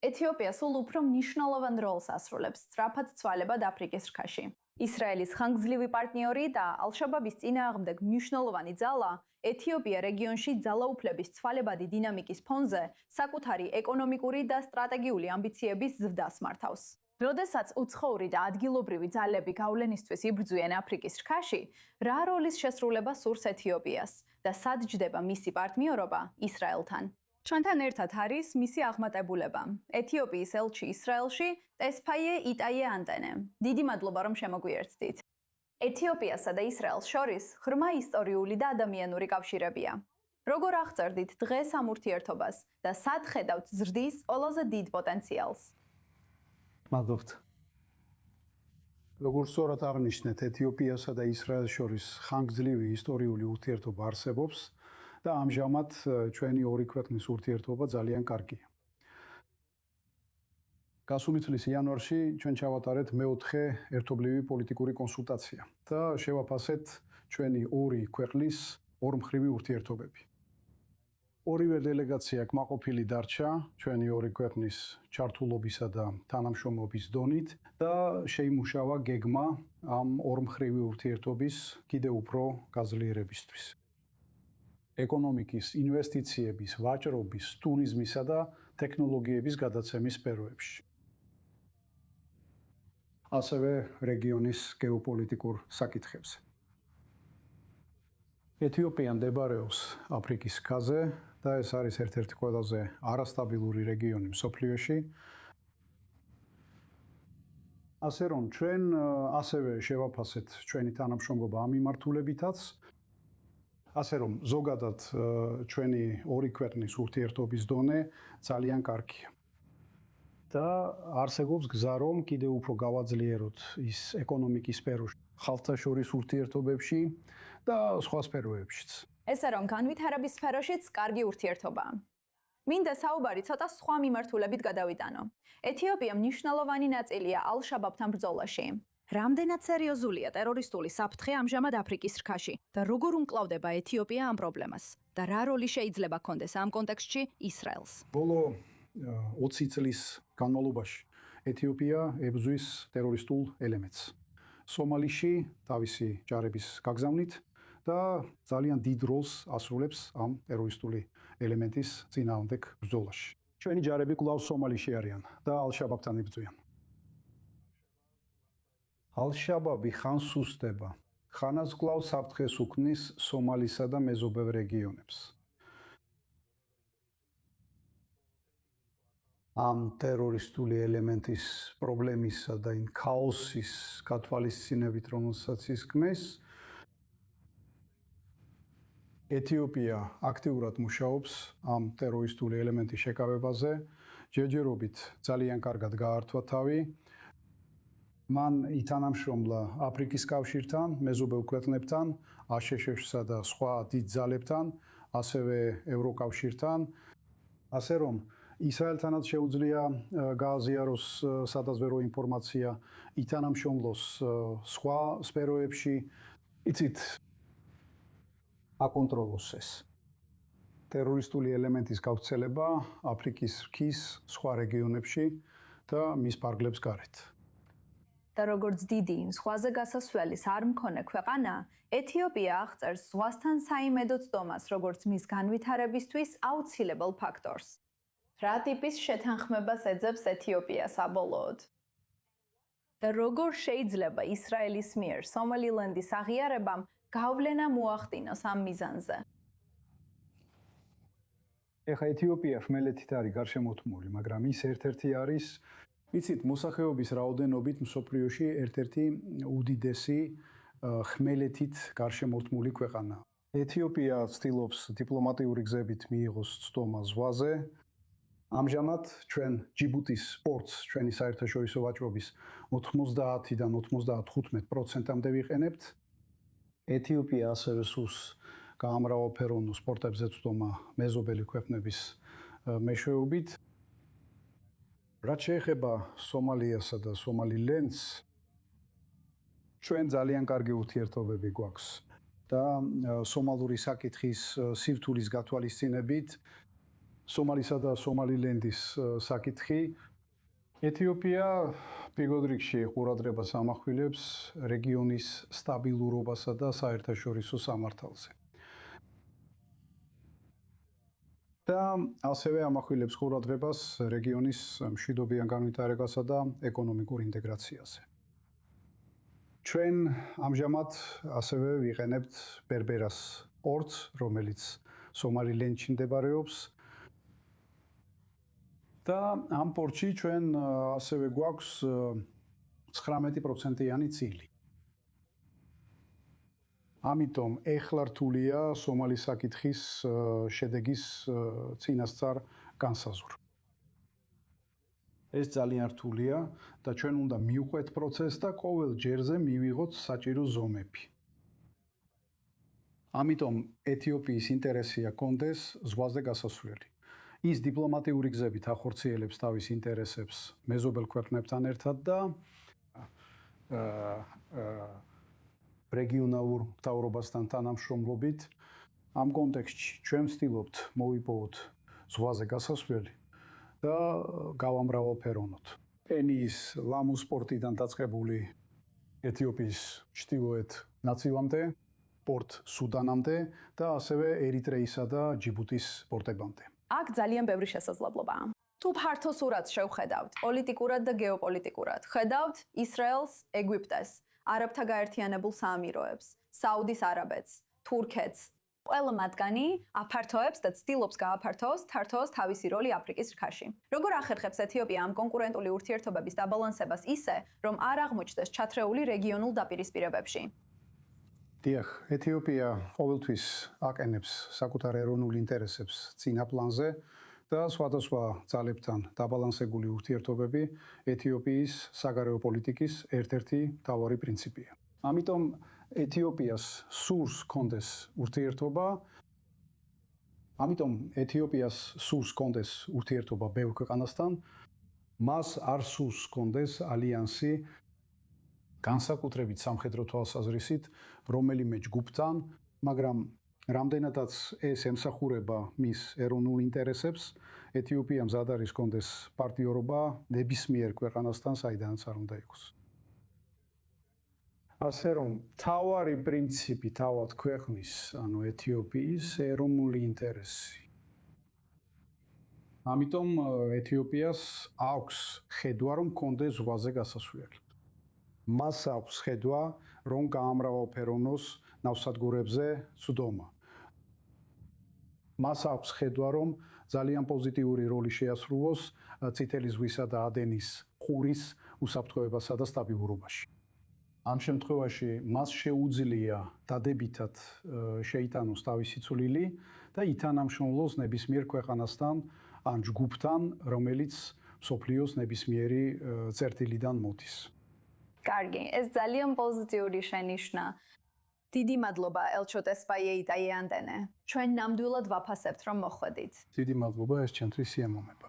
ეთიოპია სულ უფრო მნიშვნელოვან როლს ასრულებს სწრაფად ცვალებად აფრიკის რქაში. ისრაელის ხანგრძლივი პარტნიორი და ალ-შაბაბის წინააღმდეგ მნიშვნელოვანი ძალა ეთიოპია რეგიონში ძალაუფლების ცვალებადი დინამიკის ფონზე საკუთარი ეკონომიკური და სტრატეგიული ამბიციების ზრდას მართავს. როდესაც უცხოური და ადგილობრივი ძალები გავლენისთვის იბრძვიან აფრიკის რქაში, რა როლის შესრულება სურს ეთიოპიას და სად ჯდება მისი პარტნიორობა ისრაელთან? ჩვენთან ერთად არის მისი აღმატებულება, ეთიოპიის ელჩი ისრაელში ტესფაიე იტაიე ანტენე. დიდი მადლობა, რომ შემოგვიერთდით. ეთიოპიასა და ისრაელს შორის ღრმა ისტორიული და ადამიანური კავშირებია. როგორ აღწერდით დღეს ამ ურთიერთობას და სად ხედავთ ზრდის ყველაზე დიდ პოტენციალს? მადლობთ. როგორც სწორად აღნიშნეთ, ეთიოპიასა და ისრაელს შორის ხანგრძლივი ისტორიული ურთიერთობა არსებობს და ამჟამად ჩვენი ორი ქვეყნის ურთიერთობა ძალიან კარგია. გასული წლის იანვარში ჩვენ ჩავატარეთ მეოთხე ერთობლივი პოლიტიკური კონსულტაცია და შევაფასეთ ჩვენი ორი ქვეყნის ორმხრივი ურთიერთობები. ორივე დელეგაცია კმაყოფილი დარჩა ჩვენი ორი ქვეყნის ჩართულობისა და თანამშრომლობის დონით და შეიმუშავა გეგმა ამ ორმხრივი ურთიერთობის კიდევ უფრო გაძლიერებისთვის. ეკონომიკის, ინვესტიციების, ვაჭრობის, ტურიზმისა და ტექნოლოგიების გადაცემის სფეროებში. ასევე რეგიონის გეოპოლიტიკურ საკითხებზე. ეთიოპია მდებარეობს აფრიკის ქაზე და ეს არის ერთ-ერთი ყველაზე არასტაბილური რეგიონი მსოფლიოში. ასე რომ ჩვენ ასევე შევაფასეთ ჩვენი თანამშრომლობა ამ მიმართულებითაც. ასე რომ ზოგადად ჩვენი ორი ქვეყნის ურთიერთობის დონე ძალიან კარგია. და არსებობს გზა რომ კიდევ უფრო გავაძლიეროთ ის ეკონომიკის სფეროში, ხალხთა შორის ურთიერთობებში და სხვა სფეროებშიც. ესე რომ განვითარების სფეროშიც კარგი ურთიერთობაა. მინდა საუბარი ცოტა სხვა მიმართულებით გადავიტანო. ეთიოპია მნიშვნელოვანი ნაწილია ალ-შაბაბთან ბრძოლაში. რამდენად სერიოზულია ტერორისტული საფრთხე ამჟამად აფრიკის რქაში და როგორ უმკლავდება ეთიოპია ამ პრობლემას და რა როლი შეიძლება ჰქონდეს ამ კონტექსტში ისრაელს? ბოლო 20 წლის განმავლობაში ეთიოპია ებრძვის ტერორისტულ ელემენტს. სომალიში თავისი ჯარების გაგზავნით და ძალიან დიდ როლს ასრულებს ამ ტერორისტული ელემენტის წინააღმდეგ ბრძოლაში. ჩვენი ჯარები კვლავ სომალიში არიან და ალ-შაბაბთან იბრძვიან. ალ-შაბაბი ხან სუსტდება, ხანაც კვლავ საფრთხეს უქმნის სომალისა და მეზობელ რეგიონებს. ამ ტერორისტული ელემენტის პრობლემისა და იმ ქაოსის გათვალისწინებით, რომელსაც ისქმის, ეთიოპია აქტიურად მუშაობს ამ ტერორისტული ელემენტის შეკავებაზე, ჯერჯერობით ძალიან კარგად გაართვა თავი. მან ითანამშრომლა აფრიკის კავშირთან, მეზობელ ქვეყნებთან, აშშ-სა და სხვა დიდ ძალებთან, ასევე ევროკავშირთან, ასე რომ ისრაელთანაც შეუძლია გააზიაროს სადაზვერო ინფორმაცია, ითანამშრომლოს სხვა სფეროებში, იცით, აკონტროლოს ეს. ტერორისტული ელემენტის გავრცელება აფრიკის რქის სხვა რეგიონებში და მის ფარგლებს გარეთ. და როგორც დიდი ზღვაზე გასასვლელის არ მქონე ქვეყანა, ეთიოპია აღწერს ზღვასთან საიმედო ცდომას, როგორც მის განვითარებისთვის აუცილებელ ფაქტორს. რა ტიპის შეთანხმებას ეძებს ეთიოპია საბოლოოდ? და როგორ შეიძლება ისრაელის მიერ სომალილენდის აღიარებამ გავლენა მოახდინოს ამ მიზანზე? ეხლა ეთიოპია ხმელეთით არის გარშემოთმული, მაგრამ ის ერთ-ერთი არის, იცით, მოსახლეობის რაოდენობით მსოფლიოში ერთ-ერთი უდიდესი ხმელეთით გარშემოთმული ქვეყანა. ეთიოპია ცდილობს დიპლომატიური გზებით მიიღოს ცდომა ზღვაზე. ამჟამად ჩვენ ჯიბუტის პორტს, ჩვენი საერთაშორისო ვაჭრობის 90-დან 95%-მდე ვიყენებთ. ეთიოპია ასევე სურს გაამრავალფეროვნოს პორტებზე ცდომა მეზობელი ქვეყნების მეშვეობით. რაც შეეხება სომალიასა და სომალილენდს, ჩვენ ძალიან კარგი ურთიერთობები გვაქვს და სომალური საკითხის სირთულის გათვალისწინებით სომალისა და სომალილენდის საკითხი. ეთიოპია პირველ რიგში ყურადღებას ამახვილებს რეგიონის სტაბილურობასა და საერთაშორისო სამართალზე. და ასევე ამახვილებს ყურადღებას რეგიონის მშვიდობიან განვითარებასა და ეკონომიკურ ინტეგრაციაზე. ჩვენ ამჟამად ასევე ვიყენებთ ბერბერას პორტს, რომელიც სომალილენდში მდებარეობს. და ამ პორტში ჩვენ ასევე გვაქვს 19%-იანი წილი. ამიტომ ეხლა რთულია სომალის საკითხის შედეგის წინასწარ განსაზღვრა. ეს ძალიან რთულია და ჩვენ უნდა მივყვეთ პროცესს და ყოველ ჯერზე მივიღოთ საჭირო ზომები. ამიტომ ეთიოპიის ინტერესია კონდეს ზღვაზე გასასვლელი. ის დიპლომატიური გზებით ახორციელებს თავის ინტერესებს მეზობელ ქვეყნებთან ერთად და რეგიონალურ მთავრობასთან თანამშრომლობით. ამ კონტექსტში ჩვენ ვცდილობთ მოვიპოვოთ ზღვაზე გასასვლელი და გავამრავალფეროვნოთ. პენიის ლამუს პორტიდან დაწყებული ეთიოპიის ჩრდილოეთ ნაწილამდე, პორტ სუდანამდე და ასევე ერიტრეისა და ჯიბუტის პორტებამდე. აქ ძალიან ბევრი შესაძლებლობაა. თუ ფართო სურათს შევხედავთ, პოლიტიკურად და გეოპოლიტიკურად, ხედავთ ისრაელს, ეგვიპტეს, არაბთა გაერთიანებულ საამიროებს, საუდის არაბეთს, თურქეთს. ყველა მათგანი აფართოებს და ცდილობს გააფართოოს თართოოს თავისი როლი აფრიკის რქაში. როგორ ახერხებს ეთიოპია ამ კონკურენტული ურთიერთობების დაბალანსებას ისე, რომ არ აღმოჩნდეს ჩათრეული რეგიონულ დაპირისპირებებში? დიახ, ეთიოპია ყოველთვის აყენებს საკუთარ ეროვნულ ინტერესებს წინა პლანზე და სხვადასხვა ძალებთან დაბალანსებული ურთიერთობები ეთიოპიის საგარეო პოლიტიკის ერთ-ერთი მთავარი პრინციპია. ამიტომ ეთიოპიას სურს კონდეს ურთიერთობა ბევრ ქვეყანასთან, მას არ სურს კონდეს ალიანსი განსაკუთრებით სამხედრო თვალსაზრისით რომელიმე ჯგუფთან, მაგრამ რამდენადაც ეს ემსახურება მის ეროვნულ ინტერესებს, ეთიოპია მზად არის კონდეს პარტნიორობა ნებისმიერ ქვეყანასთან, საიდანაც არ უნდა იყოს. ასე რომ თავარი პრინციპი თავად ქვეყნის, ანუ ეთიოპიის ეროვნული ინტერესი. ამიტომ ეთიოპიას აქვს ხედვა, რომ კონდეს ზღვაზე გასასვლელი. მას აქვს ხედვა, რომ გაამრავალფეროვნოს ნავსადგურებზე წვდომა. მას აქვს ხედვა, რომ ძალიან პოზიტიური როლი შეასრულოს წითელი ზღვისა და ადენის ყურის უსაფრთხოებასა და სტაბილურობაში. ამ შემთხვევაში მას შეუძლია დადებითად შეიტანოს თავისი წვლილი და ითანამშრომლოს ნებისმიერ ქვეყანასთან ან ჯგუფთან, რომელიც მსოფლიოს ნებისმიერი წერტილიდან მოდის. კარგი, ეს ძალიან პოზიტიური შენიშვნა. დიდი მადლობა ელჩოტ ესპაიეიტაი ანდენე. ჩვენ ნამდვილად ვაფასებთ, რომ მოხვედით. დიდი მადლობა, ეს ჩემთვის სიამოვნება.